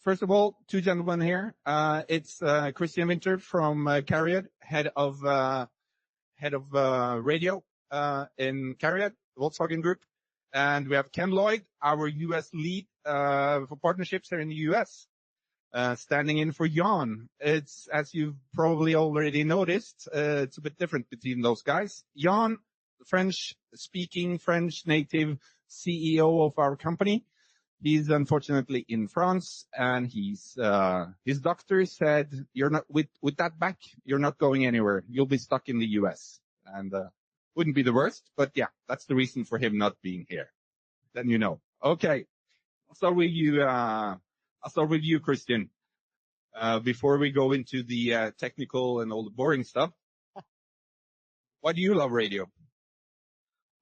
first of all, two gentlemen here. It's Christian Winter from CARIAD, head of radio in CARIAD, Volkswagen Group. And we have Ken Lloyd, our US lead for partnerships here in the US, standing in for Yann. It's, as you've probably already noticed, it's a bit different between those guys. Yann, French-speaking, French native CEO of our company. He's unfortunately in France, and his doctor said, "You're not with that back. You're not going anywhere. You'll be stuck in the U.S." And wouldn't be the worst, but yeah, that's the reason for him not being here. Then you know. Okay, I'll start with you, Christian. Before we go into the technical and all the boring stuff, why do you love radio?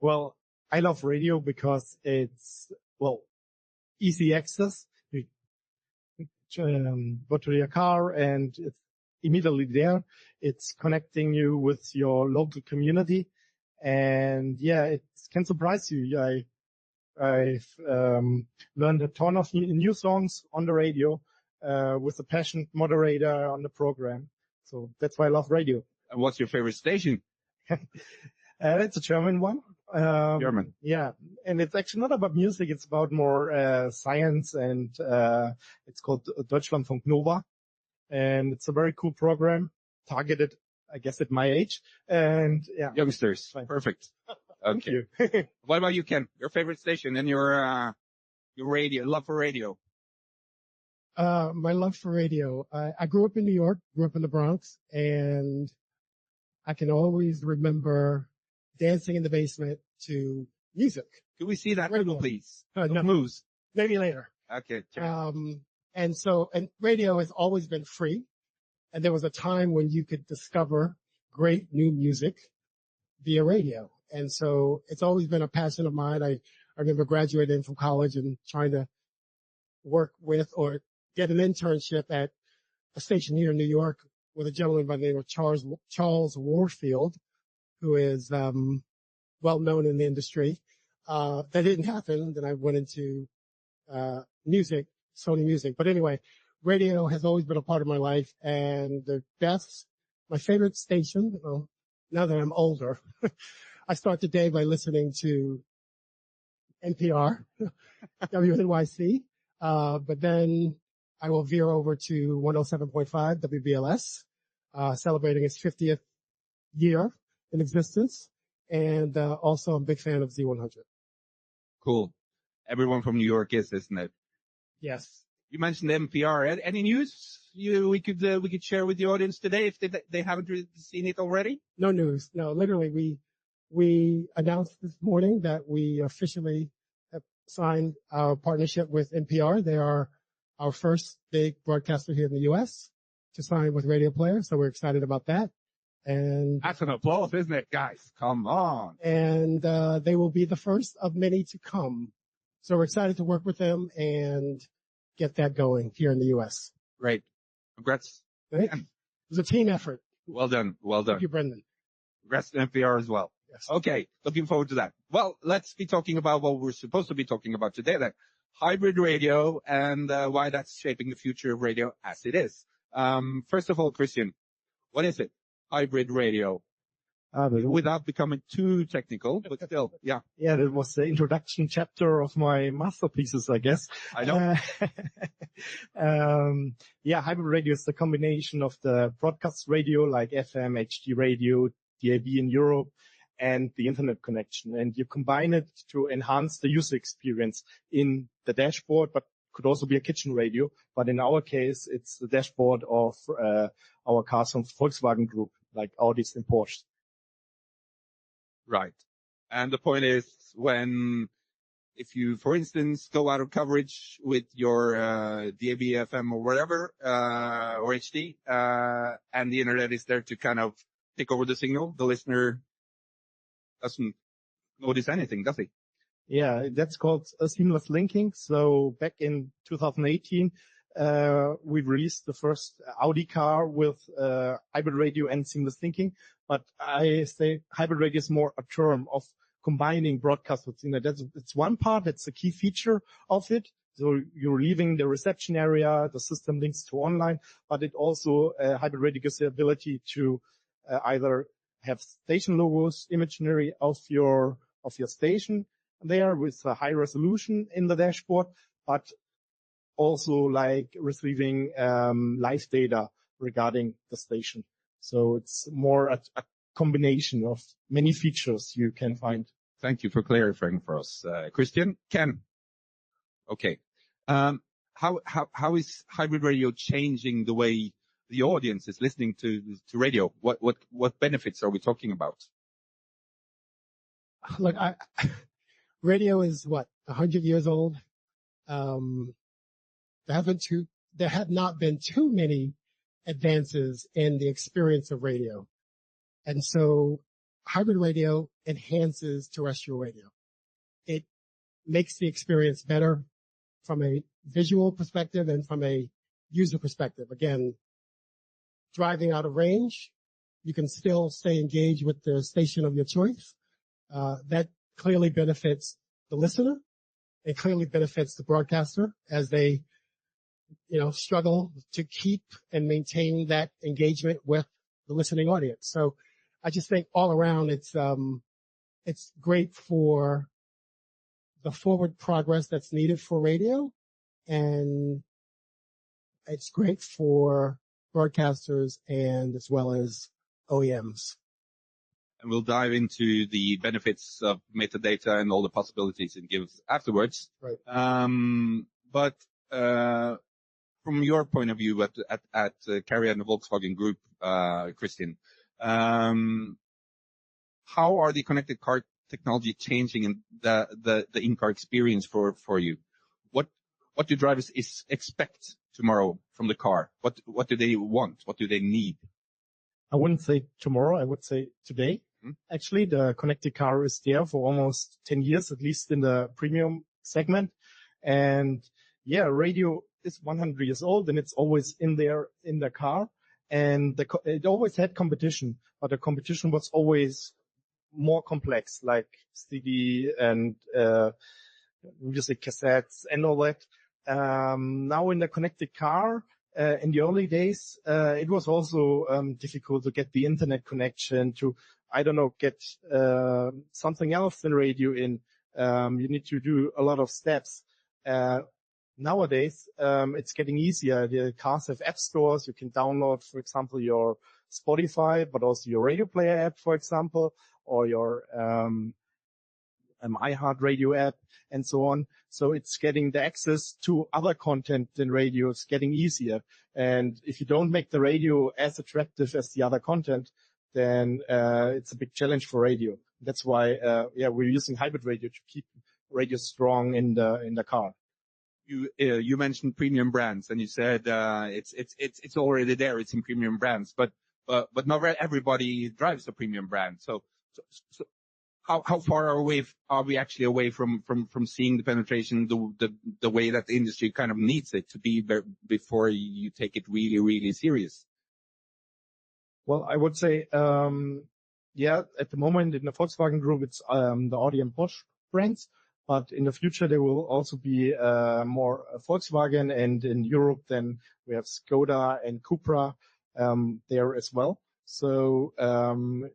Well, I love radio because it's, easy access. You go to your car and it's immediately there. It's connecting you with your local community. And yeah, it can surprise you. I've learned a ton of new songs on the radio with a passionate moderator on the program. So that's why I love radio. And what's your favorite station? It's a German one. German. Yeah, and it's actually not about music. It's about more science, and it's called Deutschlandfunk Nova, and it's a very cool program targeted, I guess, at my age. And yeah, youngsters. Fine. Perfect. Thank you. What about you, Ken? Your favorite station and your radio, love for radio? My love for radio. I grew up in New York, grew up in the Bronx, and I can always remember dancing in the basement to music. Can we see that radio, please? No. Moves. Maybe later. Okay. Sure. And radio has always been free. And there was a time when you could discover great new music via radio. And so it's always been a passion of mine. I remember graduating from college and trying to work with or get an internship at a station here in New York with a gentleman by the name of Charles Warfield, who is well known in the industry. That didn't happen. Then I went into music, Sony Music. But anyway, radio has always been a part of my life. And my favorite station, well, now that I'm older, I start the day by listening to NPR, WNYC. But then I will veer over to 107.5 WBLS, celebrating its 50th year in existence. And also I'm a big fan of Z100. Cool. Everyone from New York is, isn't it? Yes. You mentioned NPR. Any news we could share with the audience today if they haven't seen it already? No news. No, literally we announced this morning that we officially have signed our partnership with NPR. They are our first big broadcaster here in the U.S. to sign with Radioplayer. So we're excited about that. And that's an applause, isn't it, guys? Come on. And they will be the first of many to come. So we're excited to work with them and get that going here in the U.S. Great. Congrats. Right? It was a team effort. Well done. Well done. Thank you, Brendan. Congrats to NPR as well. Yes. Okay. Looking forward to that. Well, let's be talking about what we're supposed to be talking about today, then. Hybrid radio and why that's shaping the future of radio as it is. First of all, Christian, what is it? Hybrid radio. Without becoming too technical, but still, yeah. Yeah, that was the introduction chapter of my masterpieces, I guess. I know. Hybrid radio is the combination of the broadcast radio like FM, HD radio, DAB in Europe, and the internet connection. And you combine it to enhance the user experience in the dashboard, but could also be a kitchen radio. But in our case, it's the dashboard of our cars from Volkswagen Group, like Audis and Porsche. Right. And the point is if you, for instance, go out of coverage with your DAB, FM or whatever, or HD, and the internet is there to kind of take over the signal, the listener doesn't notice anything, does he? Yeah, that's called seamless linking. So back in 2018, we released the first Audi car with hybrid radio and seamless linking. But I say hybrid radio is more a term of combining broadcast with internet. It's one part. That's a key feature of it. So you're leaving the reception area, the system links to online, but it also, hybrid radio gives the ability to either have station logos, imagery of your station there with a high resolution in the dashboard, but also like receiving live data regarding the station. So it's more a combination of many features you can find. Thank you for clarifying for us. Christian? Ken? Okay. How is hybrid radio changing the way the audience is listening to radio? What benefits are we talking about? Look, radio is what, 100 years old? There have not been too many advances in the experience of radio. And so hybrid radio enhances terrestrial radio. It makes the experience better from a visual perspective and from a user perspective. Again, driving out of range, you can still stay engaged with the station of your choice. That clearly benefits the listener. It clearly benefits the broadcaster as they, struggle to keep and maintain that engagement with the listening audience. So I just think all around it's great for the forward progress that's needed for radio, and it's great for broadcasters and as well as OEMs. And we'll dive into the benefits of metadata and all the possibilities it gives afterwards. Right. But from your point of view at CARIAD and the Volkswagen Group, Christian, how are the connected car technology changing in the in-car experience for you? What do drivers expect tomorrow from the car? What do they want? What do they need? I wouldn't say tomorrow, I would say today. Actually, the connected car is there for almost 10 years, at least in the premium segment. And yeah, radio is 100 years old and it's always in there in the car. And it always had competition, but the competition was always more complex, like CD and music cassettes and all that. Now in the connected car, in the early days, it was also difficult to get the internet connection to, get something else than radio in. You need to do a lot of steps. Nowadays, it's getting easier. The cars have app stores. You can download, for example, your Spotify, but also your Radioplayer app, for example, or your iHeartRadio app, and so on. So it's getting the access to other content than radio. It's getting easier. And if you don't make the radio as attractive as the other content, then it's a big challenge for radio. That's why, we're using hybrid radio to keep radio strong in the car. You mentioned premium brands, and you said it's already there. It's in premium brands, but not everybody drives a premium brand. So how far are we actually away from seeing the penetration the way that the industry kind of needs it to be before you take it really, really serious? Well, I would say, at the moment in the Volkswagen Group, it's the Audi and Porsche brands. But in the future, there will also be more Volkswagen, and in Europe, then we have Skoda and Cupra there as well. So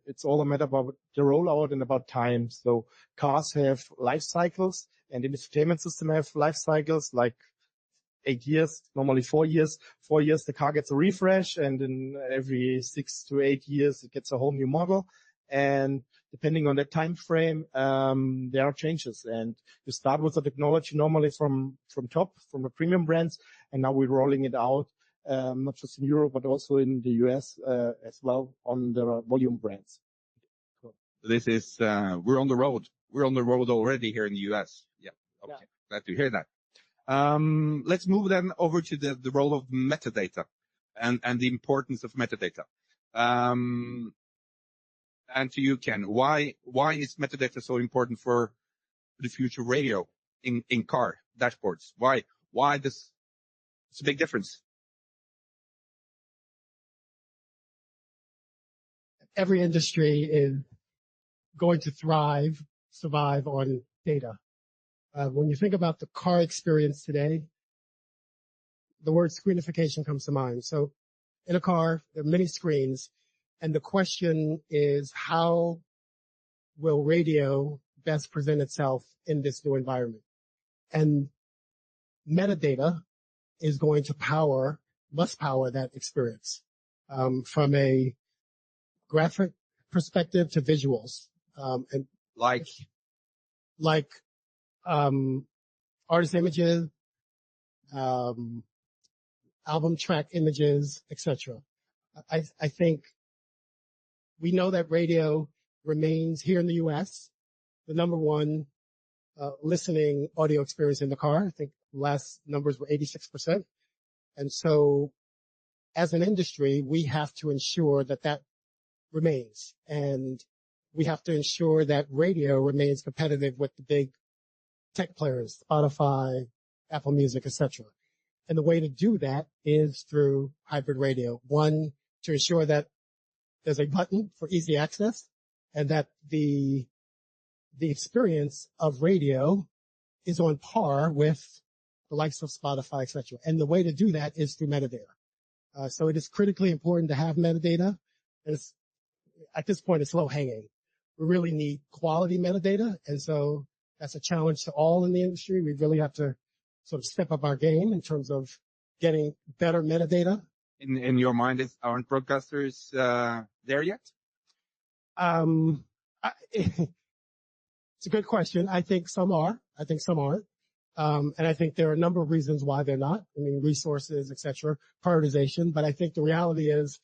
it's all a matter about the rollout and about time. So cars have life cycles, and the infotainment system have life cycles like 8 years, normally 4 years. 4 years, the car gets a refresh, and in every 6 to 8 years, it gets a whole new model. And depending on that time frame, there are changes. And you start with the technology normally from top, from the premium brands, and now we're rolling it out, not just in Europe, but also in the US as well on the volume brands. Cool. This is, we're on the road. We're on the road already here in the US. Yeah. Okay. Yeah. Glad to hear that. Let's move then over to the role of metadata and the importance of metadata. And to you, Ken, why is metadata so important for the future radio in car dashboards? Why this? It's a big difference. Every industry is going to survive on data. When you think about the car experience today, the word screenification comes to mind. So in a car, there are many screens, and the question is, how will radio best present itself in this new environment? And metadata is going to must power that experience, from a graphic perspective to visuals, and Like, artist images, album track images, etc. I think we know that radio remains here in the U.S. the number one listening audio experience in the car. I think last numbers were 86%. And so as an industry, we have to ensure that that remains. And we have to ensure that radio remains competitive with the big tech players, Spotify, Apple Music, etc. And the way to do that is through hybrid radio. One, to ensure that there's a button for easy access and that the experience of radio is on par with the likes of Spotify, etc. And the way to do that is through metadata. So it is critically important to have metadata. And at this point, it's low hanging. We really need quality metadata. And so that's a challenge to all in the industry. We really have to sort of step up our game in terms of getting better metadata. in your mind, aren't broadcasters there yet? It's a good question. I think some are. I think some aren't. And I think there are a number of reasons why they're not. I mean, resources, et cetera, prioritization. But I think the reality is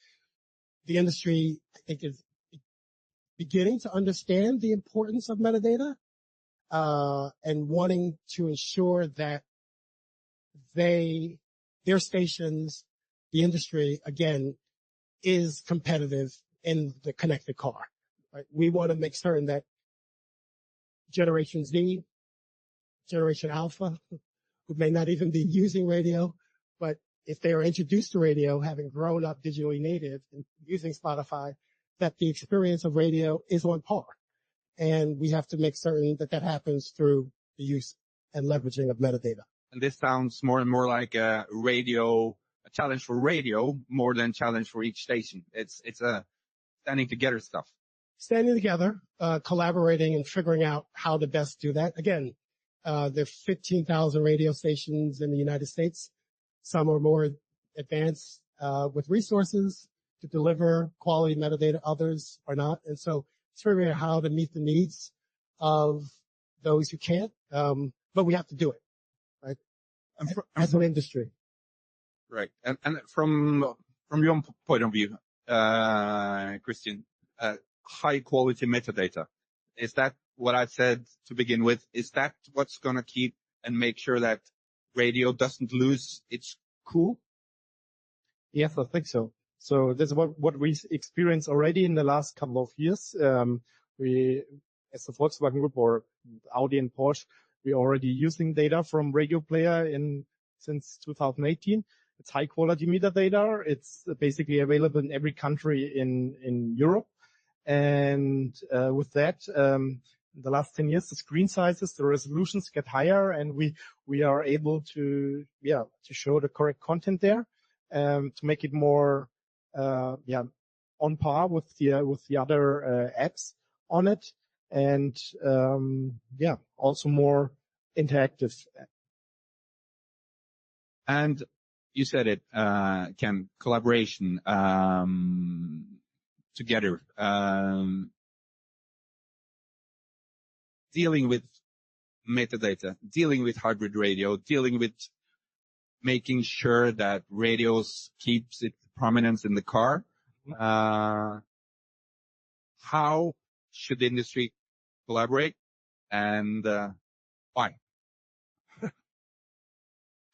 the industry, I think, is beginning to understand the importance of metadata, and wanting to ensure that their stations, the industry, again, is competitive in the connected car. Right? We want to make certain that Generation Z, Generation Alpha, who may not even be using radio, but if they are introduced to radio, having grown up digitally native and using Spotify, that the experience of radio is on par. And we have to make certain that that happens through the use and leveraging of metadata. And this sounds more and more like a challenge for radio, more than challenge for each station. It's a standing together stuff. Standing together, collaborating and figuring out how to best do that. Again, there are 15,000 radio stations in the United States. Some are more advanced with resources to deliver quality metadata. Others are not. And so it's figuring out how to meet the needs of those who can't. But we have to do it, right? As an industry. Right. And from your point of view, Christian, high quality metadata, is that what I said to begin with? Is that what's going to keep and make sure that radio doesn't lose its cool? Yes, I think so. So this is what we experienced already in the last couple of years. We, as the Volkswagen Group or Audi and Porsche, we're already using data from Radioplayer since 2018. It's high quality metadata. It's basically available in every country in Europe. And with that, the last 10 years, the screen sizes, the resolutions get higher, and we are able to show the correct content there, to make it more on par with the other apps on it, and also more interactive. And you said it, Ken, collaboration together, dealing with metadata, dealing with hybrid radio, dealing with making sure that radios keeps its prominence in the car. How should the industry collaborate, and why?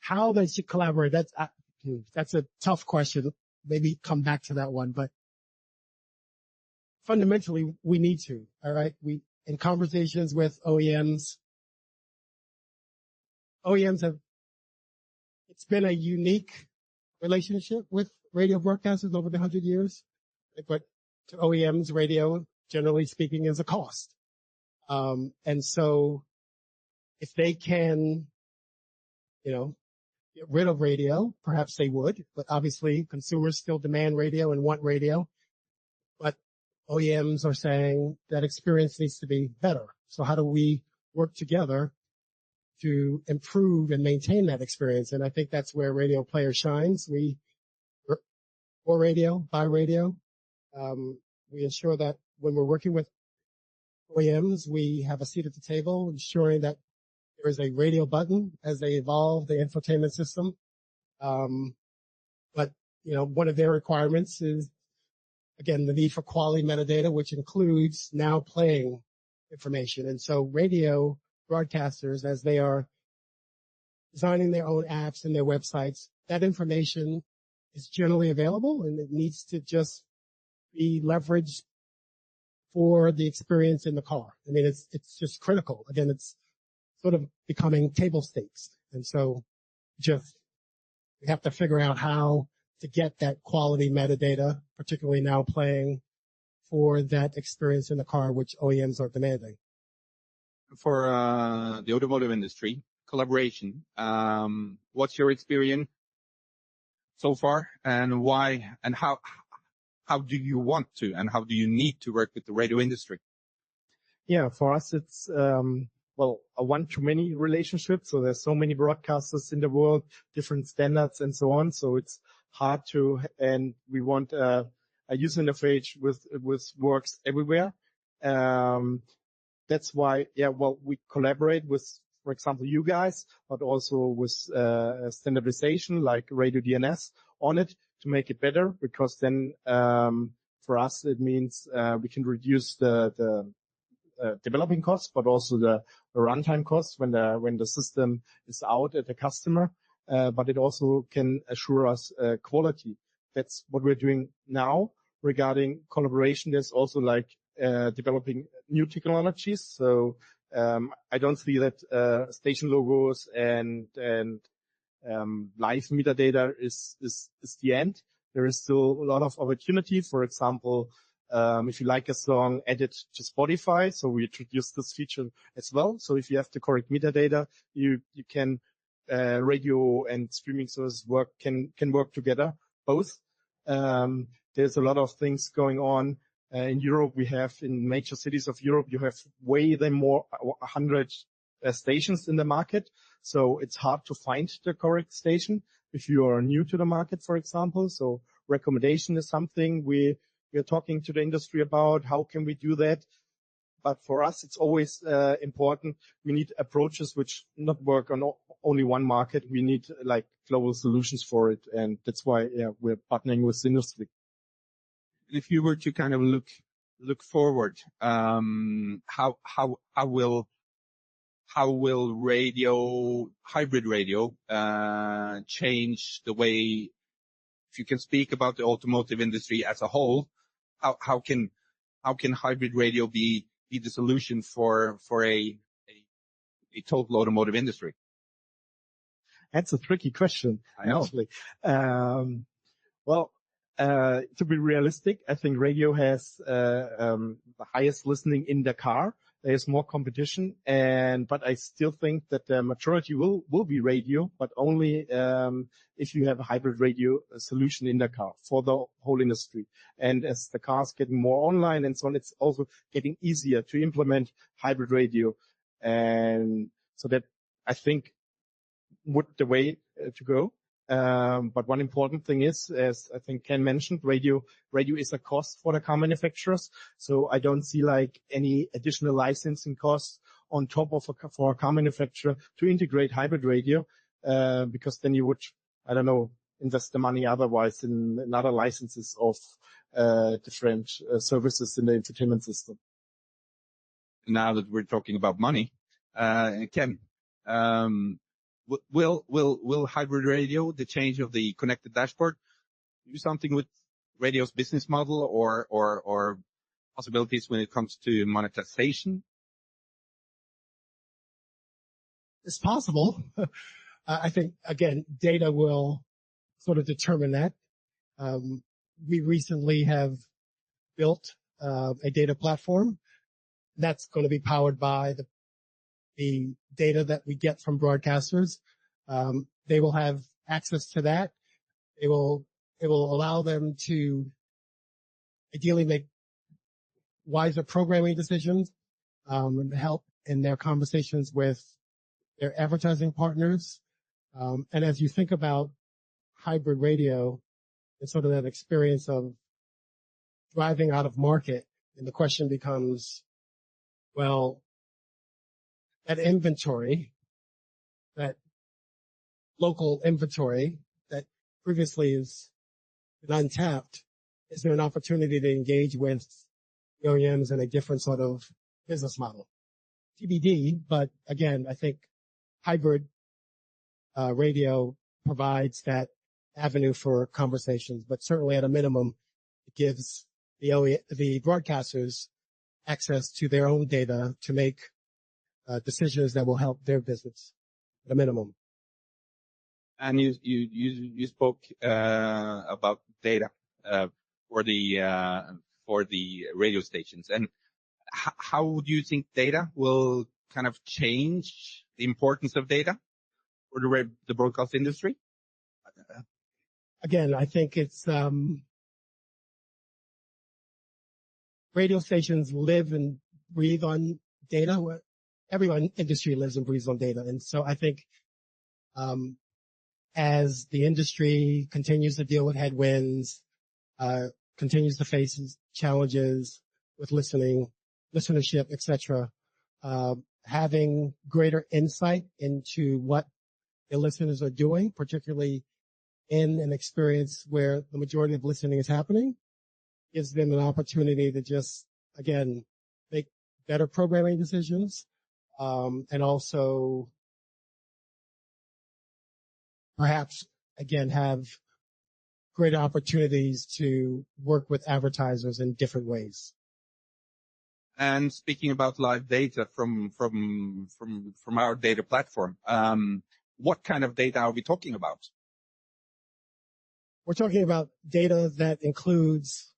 How they should collaborate, that's a tough question. Maybe come back to that one, but fundamentally, we need to, all right? In conversations with OEMs it's been a unique relationship with radio broadcasters over the 100 years, but to OEMs, radio, generally speaking, is a cost. And so if they can, get rid of radio, perhaps they would, but obviously consumers still demand radio and want radio. But OEMs are saying that experience needs to be better. So how do we work together to improve and maintain that experience? And I think that's where Radioplayer shines. We for radio, by radio. We ensure that when we're working with OEMs, we have a seat at the table, ensuring that there is a radio button as they evolve the infotainment system. But, one of their requirements is, again, the need for quality metadata, which includes now playing information. And so radio broadcasters, as they are designing their own apps and their websites, that information is generally available, and it needs to just be leveraged for the experience in the car. I mean, it's just critical. Again, it's sort of becoming table stakes. And so we have to figure out how to get that quality metadata, particularly now playing for that experience in the car, which OEMs are demanding. For the automotive industry, collaboration, what's your experience so far, and why, and how do you want to, and how do you need to work with the radio industry? Yeah, for us, it's, a one-to-many relationship. So there's so many broadcasters in the world, different standards and so on. So it's hard and we want a user interface with works everywhere. That's why, we collaborate with, for example, you guys, but also with standardization like radio DNS on it to make it better, because then for us it means we can reduce the developing costs, but also the runtime costs when the system is out at the customer. But it also can assure us quality. That's what we're doing now regarding collaboration. There's also developing new technologies. So I don't see that station logos and live metadata is the end. There is still a lot of opportunity. For example, if you like a song, add it to Spotify. So we introduced this feature as well. So if you have the correct metadata, you can radio and streaming services can work together, both. There's a lot of things going on. In Europe, we have in major cities of Europe, you have way more 100 stations in the market. So it's hard to find the correct station if you are new to the market, for example. So recommendation is something we're talking to the industry about. How can we do that? But for us, it's always important. We need approaches which not work on only one market. We need global solutions for it. And that's why we're partnering with the industry. If you were to kind of look forward, how will hybrid radio change the way, if you can speak about the automotive industry as a whole, how can hybrid radio be the solution for a total automotive industry? That's a tricky question. I know. Actually. To be realistic, I think radio has the highest listening in the car. There's more competition, but I still think that the majority will be radio, but only if you have a hybrid radio solution in the car for the whole industry. And as the cars getting more online and so on, it's also getting easier to implement hybrid radio. And so that, I think, would the way to go. But one important thing is, as I think Ken mentioned, radio is a cost for the car manufacturers. So I don't see any additional licensing costs on top of for a car manufacturer to integrate hybrid radio, because then you would, invest the money otherwise in other licenses of different services in the entertainment system. Now that we're talking about money, Ken, Will hybrid radio, the change of the connected dashboard, do something with radio's business model or possibilities when it comes to monetization? It's possible. I think, again, data will sort of determine that. We recently have built a data platform that's going to be powered by the the data that we get from broadcasters. They will have access to that. It will allow them to ideally make wiser programming decisions, and help in their conversations with their advertising partners. And as you think about hybrid radio and sort of that experience of driving out of market, and the question becomes, well, that inventory, that local inventory that previously is untapped, is there an opportunity to engage with the OEMs in a different sort of business model? TBD, but again, I think hybrid radio provides that avenue for conversations, but certainly at a minimum, it gives the broadcasters access to their own data to make decisions that will help their business at a minimum. And you spoke about data for the radio stations, and how do you think data will kind of change the importance of data for the broadcast industry? Again, I think it's radio stations live and breathe on data. Everyone industry lives and breathes on data, and so I think as the industry continues to deal with headwinds, continues to face challenges with listenership, etc., having greater insight into what the listeners are doing, particularly in an experience where the majority of listening is happening, gives them an opportunity to just, again, make better programming decisions, and also perhaps, again, have greater opportunities to work with advertisers in different ways. And speaking about live data from our data platform, what kind of data are we talking about? We're talking about data that includes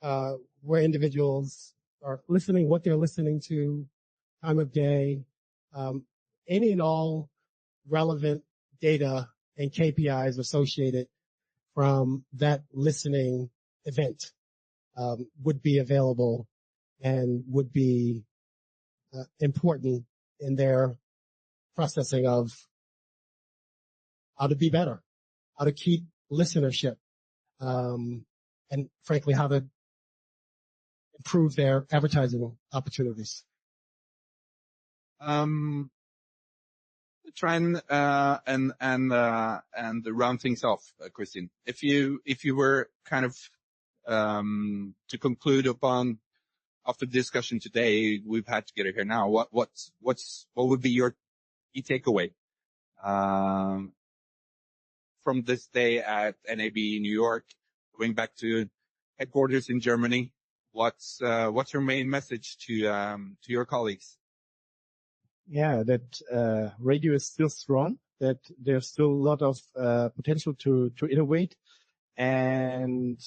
where individuals are listening, what they're listening to, time of day, any and all relevant data and KPIs associated from that listening event would be available and would be important in their processing of how to be better, how to keep listenership, and frankly, how to improve their advertising opportunities. Try and round things off, Christine. If you were kind of to conclude upon after the discussion today we've had together here now, what would be your key takeaway from this day at NAB New York, going back to headquarters in Germany? What's your main message to your colleagues? Yeah, that radio is still strong, that there's still a lot of potential to innovate, and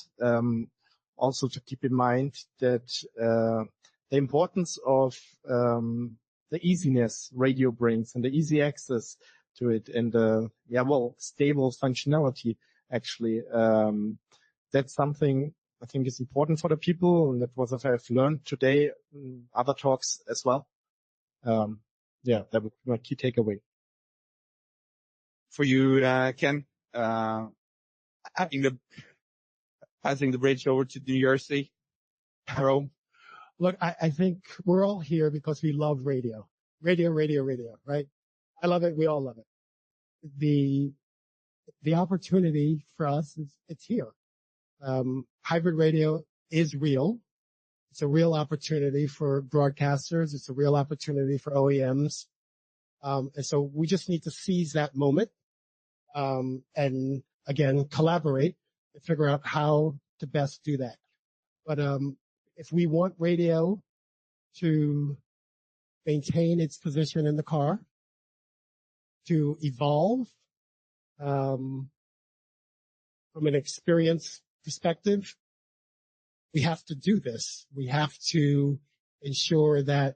also to keep in mind that the importance of the easiness radio brings and the easy access to it, and stable functionality actually. That's something I think is important for the people, and that was what I've learned today in other talks as well. That would be my key takeaway. For you, Ken, passing the bridge over to New Jersey, Rome. Look, I think we're all here because we love radio. Radio, right? I love it. We all love it. The opportunity for us it's here. Hybrid radio is real. It's a real opportunity for broadcasters. It's a real opportunity for OEMs. And so we just need to seize that moment, and again, collaborate and figure out how to best do that. But, if we want radio to maintain its position in the car, to evolve, from an experience perspective, we have to do this. We have to ensure that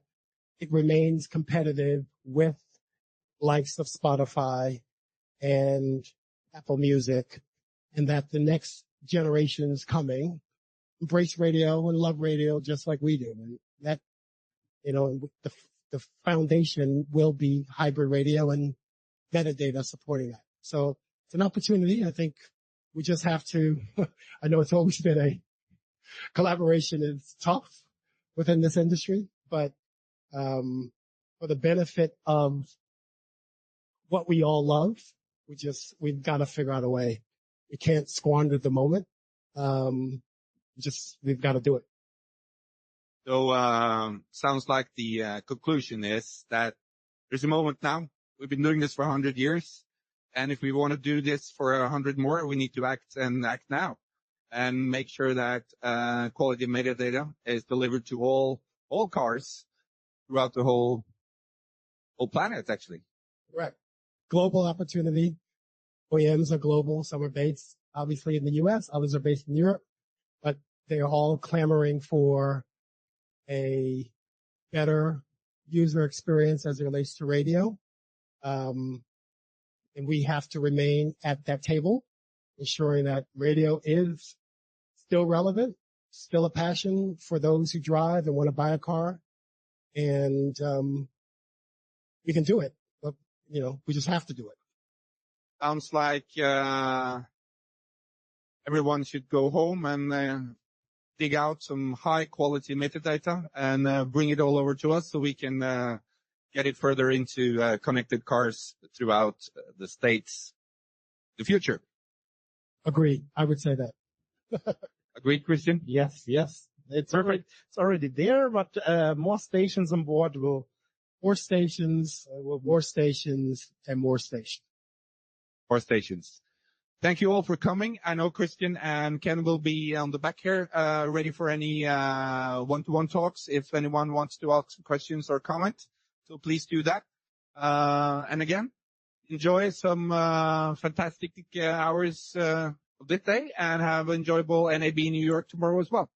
it remains competitive with likes of Spotify and Apple Music, and that the next generations coming embrace radio and love radio just like we do. And that, the foundation will be hybrid radio and metadata supporting that. So it's an opportunity. I think we just have to, I know it's always been a collaboration is tough within this industry, but for the benefit of what we all love, we've got to figure out a way. We can't squander the moment. We've got to do it. So, sounds like the conclusion is that there's a moment now. We've been doing this for 100 years. And if we want to do this for 100 more, we need to act now and make sure that quality metadata is delivered to all cars throughout the whole planet, actually. Correct. Global opportunity. OEMs are global. Some are based, obviously, in the U.S. Others are based in Europe. But they are all clamoring for a better user experience as it relates to radio. And we have to remain at that table, ensuring that radio is still relevant, still a passion for those who drive and want to buy a car. And we can do it. But, we just have to do it. Sounds like everyone should go home and dig out some high-quality metadata and bring it all over to us so we can get it further into connected cars throughout the States, the future. Agreed. I would say that. Agreed, Christian? Yes. It's already there, but more stations on board will. More stations, more stations, and more stations. More stations. Thank you all for coming. I know Christian and Ken will be on the back here, ready for any one-to-one talks if anyone wants to ask questions or comment. So please do that. And again, enjoy some fantastic hours of this day and have enjoyable NAB New York tomorrow as well.